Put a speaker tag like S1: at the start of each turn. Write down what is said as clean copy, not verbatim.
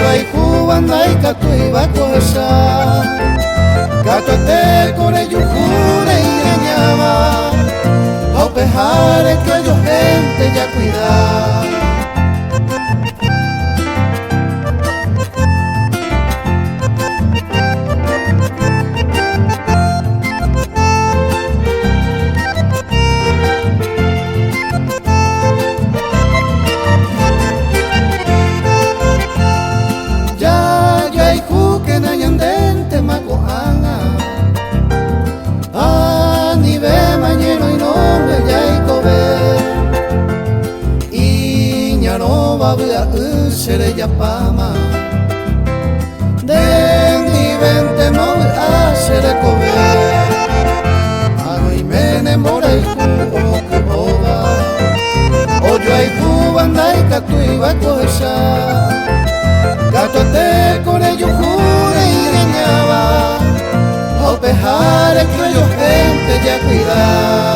S1: ay jubanda y catu iba cosa gato te con ellos jure y engañaba a pejar que yo gente ya cuidaba. Seré ya pama Dendi vente no a seré comer Ay mene mora y jugo que boba Oyo ay jubanda y catu iba a coger Gato te con ellos jure y engañaba O pejar que yo gente ya cuidaba.